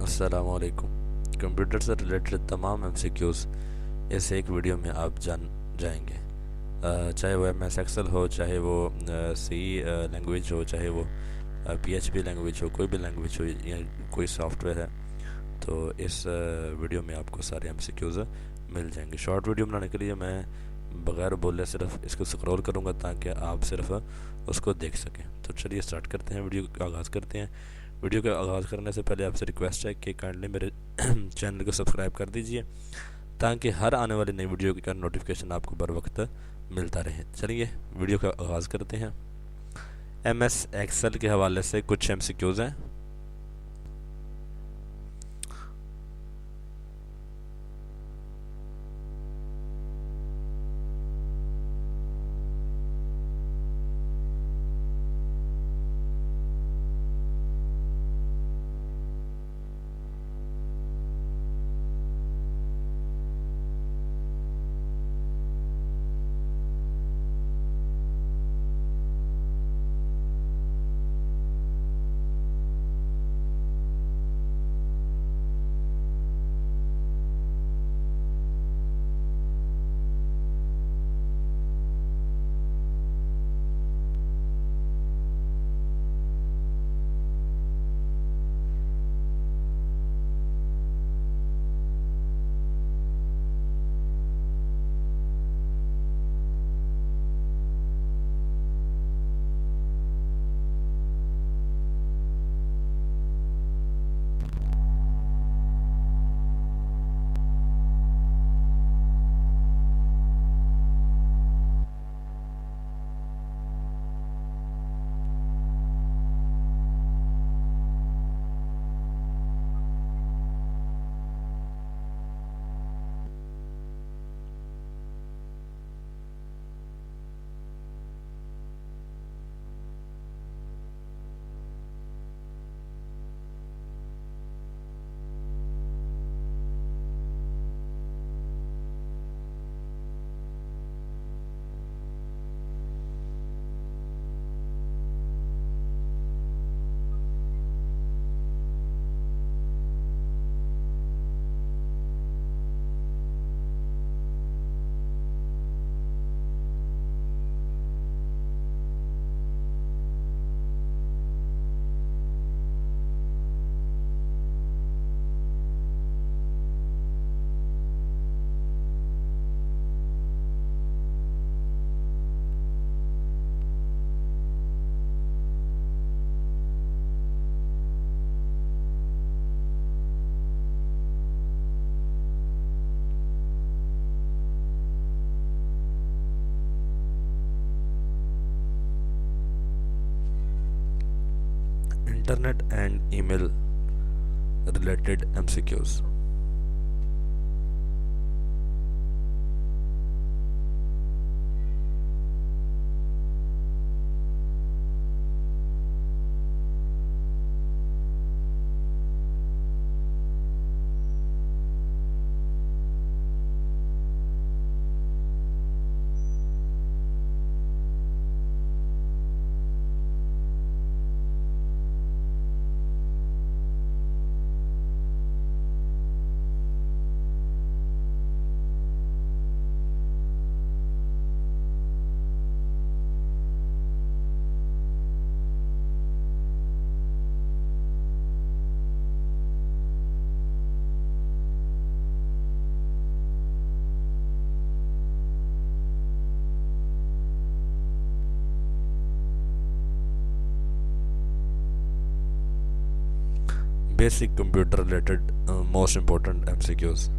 अस्सलामुअलैकुम। कंप्यूटर से रिलेटेड तमाम एमसीक्यूज़ इस एक वीडियो में आप जान जाएंगे। चाहे वो एम एस एक्सेल हो, चाहे वो सी लैंग्वेज हो, चाहे वो पीएचपी लैंग्वेज हो, कोई भी लैंग्वेज हो या कोई सॉफ्टवेयर है, तो इस वीडियो में आपको सारे एमसीक्यूज़ मिल जाएंगे। शॉर्ट वीडियो बनाने के लिए मैं बगैर बोले सिर्फ इसको स्क्रॉल करूँगा ताकि आप सिर्फ उसको देख सकें। तो चलिए स्टार्ट करते हैं, वीडियो का आगाज़ करते हैं। वीडियो का आगाज़ करने से पहले आपसे रिक्वेस्ट है कि काइंडली मेरे चैनल को सब्सक्राइब कर दीजिए ताकि हर आने वाली नई वीडियो का नोटिफिकेशन आपको बर वक्त मिलता रहे। चलिए वीडियो का आगाज़ करते हैं। एम एस एक्सेल के हवाले से कुछ एमसीक्यूज़ हैं। Internet and email related MCQs. Basic computer related most important MCQs.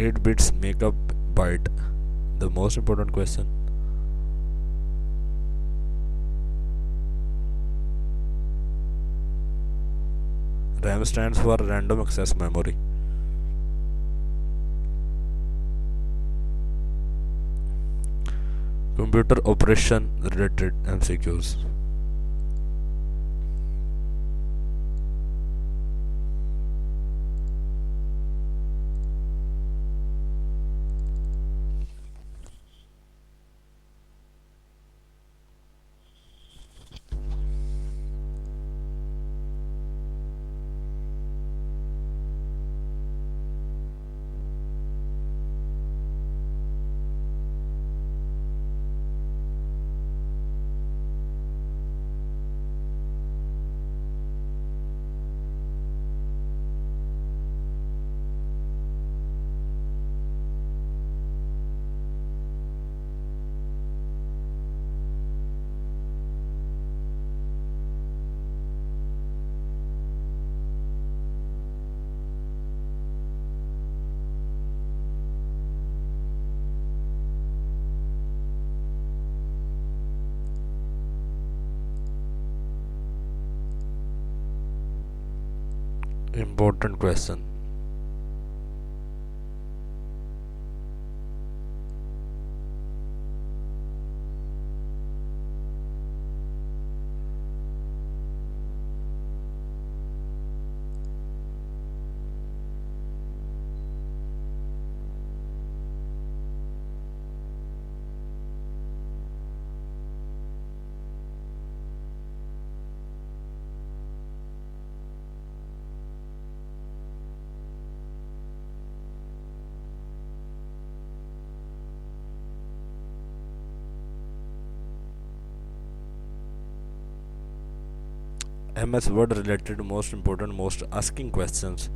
Eight bits make up byte. The most important question. RAM stands for random access memory. Computer operation related MCQs. Important question. MS Word related most important most asking questions.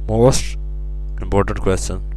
Most important question.